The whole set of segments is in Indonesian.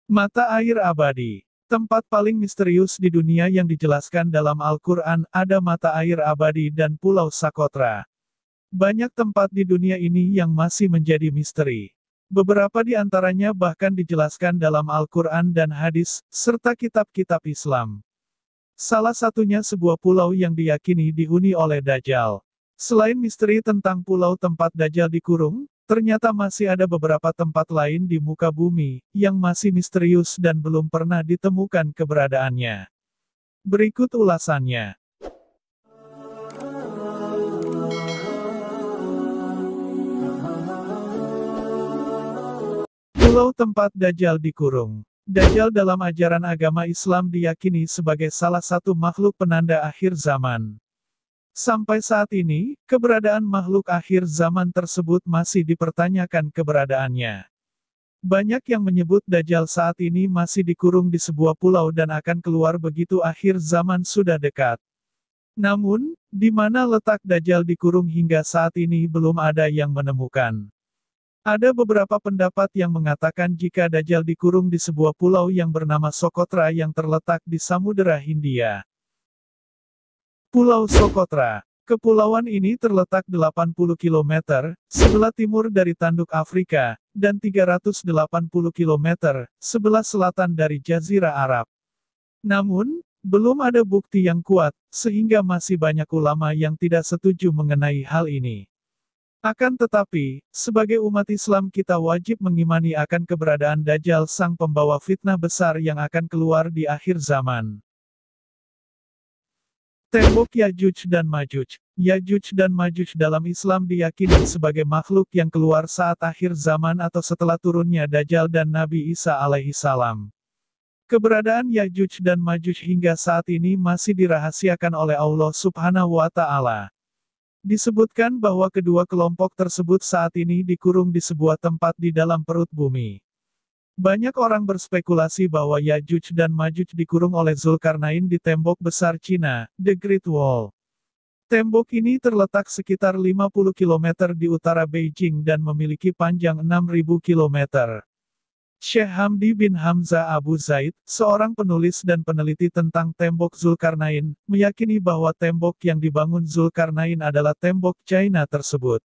Mata air abadi. Tempat paling misterius di dunia yang dijelaskan dalam Al-Quran ada mata air abadi dan Pulau Socotra. Banyak tempat di dunia ini yang masih menjadi misteri. Beberapa di antaranya bahkan dijelaskan dalam Al-Quran dan hadis, serta kitab-kitab Islam. Salah satunya sebuah pulau yang diyakini dihuni oleh Dajjal. Selain misteri tentang pulau tempat Dajjal dikurung, ternyata masih ada beberapa tempat lain di muka bumi, yang masih misterius dan belum pernah ditemukan keberadaannya. Berikut ulasannya. Pulau tempat Dajjal dikurung. Dajjal dalam ajaran agama Islam diyakini sebagai salah satu makhluk penanda akhir zaman. Sampai saat ini, keberadaan makhluk akhir zaman tersebut masih dipertanyakan keberadaannya. Banyak yang menyebut Dajjal saat ini masih dikurung di sebuah pulau dan akan keluar begitu akhir zaman sudah dekat. Namun, di mana letak Dajjal dikurung hingga saat ini belum ada yang menemukan. Ada beberapa pendapat yang mengatakan jika Dajjal dikurung di sebuah pulau yang bernama Socotra yang terletak di Samudera Hindia. Pulau Socotra. Kepulauan ini terletak 80 km, sebelah timur dari tanduk Afrika, dan 380 km, sebelah selatan dari Jazirah Arab. Namun, belum ada bukti yang kuat, sehingga masih banyak ulama yang tidak setuju mengenai hal ini. Akan tetapi, sebagai umat Islam kita wajib mengimani akan keberadaan Dajjal sang pembawa fitnah besar yang akan keluar di akhir zaman. Tembok Yajuj dan Majuj. Yajuj dan Majuj dalam Islam diyakini sebagai makhluk yang keluar saat akhir zaman atau setelah turunnya Dajjal dan Nabi Isa alaihi salam. Keberadaan Yajuj dan Majuj hingga saat ini masih dirahasiakan oleh Allah Subhanahu wa Ta'ala. Disebutkan bahwa kedua kelompok tersebut saat ini dikurung di sebuah tempat di dalam perut bumi. Banyak orang berspekulasi bahwa Yajuj dan Majuj dikurung oleh Zulkarnain di tembok besar Cina, The Great Wall. Tembok ini terletak sekitar 50 km di utara Beijing dan memiliki panjang 6.000 km. Syekh Hamdi bin Hamzah Abu Zaid, seorang penulis dan peneliti tentang tembok Zulkarnain, meyakini bahwa tembok yang dibangun Zulkarnain adalah tembok China tersebut.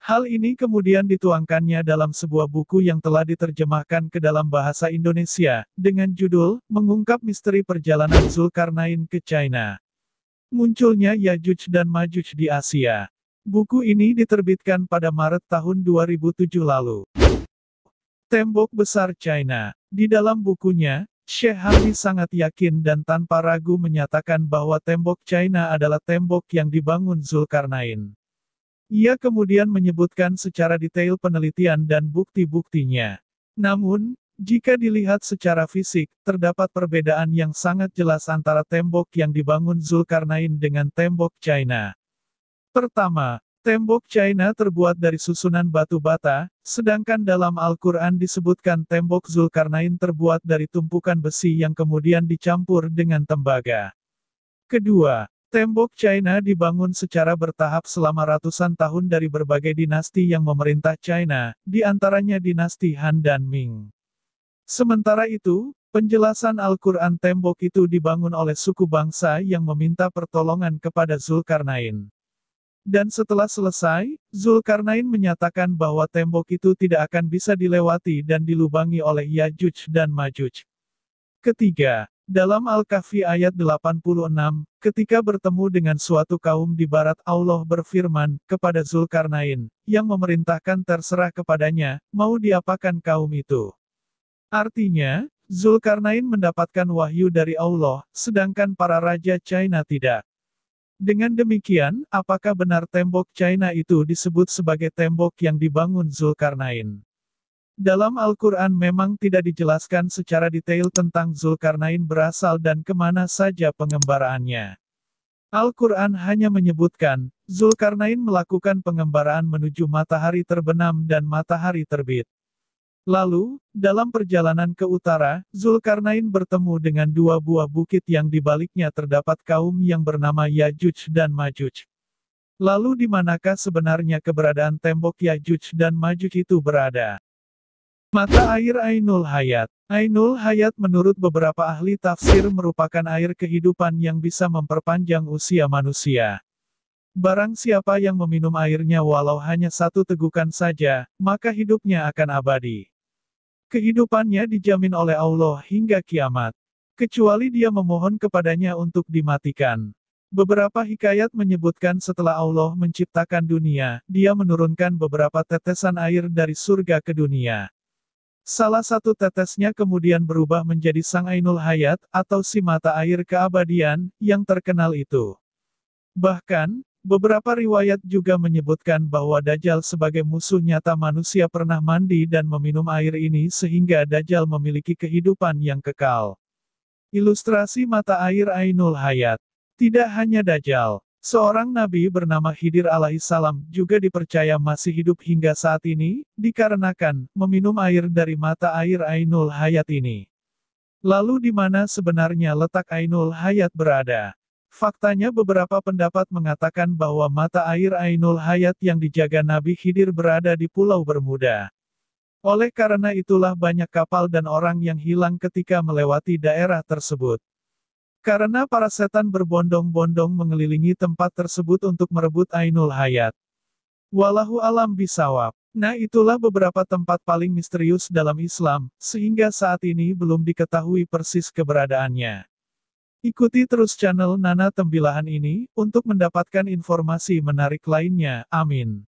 Hal ini kemudian dituangkannya dalam sebuah buku yang telah diterjemahkan ke dalam bahasa Indonesia, dengan judul, Mengungkap Misteri Perjalanan Zulkarnain ke China. Munculnya Yajuj dan Majuj di Asia. Buku ini diterbitkan pada Maret tahun 2007 lalu. Tembok Besar China. Di dalam bukunya, Syekh Hamdi sangat yakin dan tanpa ragu menyatakan bahwa tembok China adalah tembok yang dibangun Zulkarnain. Ia kemudian menyebutkan secara detail penelitian dan bukti-buktinya. Namun, jika dilihat secara fisik, terdapat perbedaan yang sangat jelas antara tembok yang dibangun Zulkarnain dengan tembok China. Pertama, tembok China terbuat dari susunan batu bata, sedangkan dalam Al-Quran disebutkan tembok Zulkarnain terbuat dari tumpukan besi yang kemudian dicampur dengan tembaga. Kedua, tembok China dibangun secara bertahap selama ratusan tahun dari berbagai dinasti yang memerintah China, di antaranya dinasti Han dan Ming. Sementara itu, penjelasan Al-Quran tembok itu dibangun oleh suku bangsa yang meminta pertolongan kepada Zulkarnain. Dan setelah selesai, Zulkarnain menyatakan bahwa tembok itu tidak akan bisa dilewati dan dilubangi oleh Yajuj dan Majuj. Ketiga, dalam Al-Kahfi ayat 86, ketika bertemu dengan suatu kaum di barat Allah berfirman kepada Zulkarnain, yang memerintahkan terserah kepadanya, mau diapakan kaum itu. Artinya, Zulkarnain mendapatkan wahyu dari Allah, sedangkan para raja China tidak. Dengan demikian, apakah benar tembok China itu disebut sebagai tembok yang dibangun Zulkarnain? Dalam Al-Quran memang tidak dijelaskan secara detail tentang Zulkarnain berasal dan kemana saja pengembaraannya. Al-Quran hanya menyebutkan, Zulkarnain melakukan pengembaraan menuju matahari terbenam dan matahari terbit. Lalu, dalam perjalanan ke utara, Zulkarnain bertemu dengan dua buah bukit yang di baliknya terdapat kaum yang bernama Yajuj dan Majuj. Lalu di manakah sebenarnya keberadaan tembok Yajuj dan Majuj itu berada? Mata air Ainul Hayat. Ainul Hayat menurut beberapa ahli tafsir merupakan air kehidupan yang bisa memperpanjang usia manusia. Barang siapa yang meminum airnya walau hanya satu tegukan saja, maka hidupnya akan abadi. Kehidupannya dijamin oleh Allah hingga kiamat. Kecuali dia memohon kepadanya untuk dimatikan. Beberapa hikayat menyebutkan setelah Allah menciptakan dunia, dia menurunkan beberapa tetesan air dari surga ke dunia. Salah satu tetesnya kemudian berubah menjadi Sang Ainul Hayat, atau si mata air keabadian, yang terkenal itu. Bahkan, beberapa riwayat juga menyebutkan bahwa Dajjal sebagai musuh nyata manusia pernah mandi dan meminum air ini sehingga Dajjal memiliki kehidupan yang kekal. Ilustrasi mata air Ainul Hayat. Tidak hanya Dajjal. Seorang nabi bernama Khidir alaihissalam juga dipercaya masih hidup hingga saat ini, dikarenakan meminum air dari mata air Ainul Hayat ini. Lalu di mana sebenarnya letak Ainul Hayat berada? Faktanya beberapa pendapat mengatakan bahwa mata air Ainul Hayat yang dijaga Nabi Khidir berada di Pulau Bermuda. Oleh karena itulah banyak kapal dan orang yang hilang ketika melewati daerah tersebut. Karena para setan berbondong-bondong mengelilingi tempat tersebut untuk merebut Ainul Hayat. Wallahu alam bisawab. Nah, itulah beberapa tempat paling misterius dalam Islam, sehingga saat ini belum diketahui persis keberadaannya. Ikuti terus channel Nana Tembilahan ini, untuk mendapatkan informasi menarik lainnya. Amin.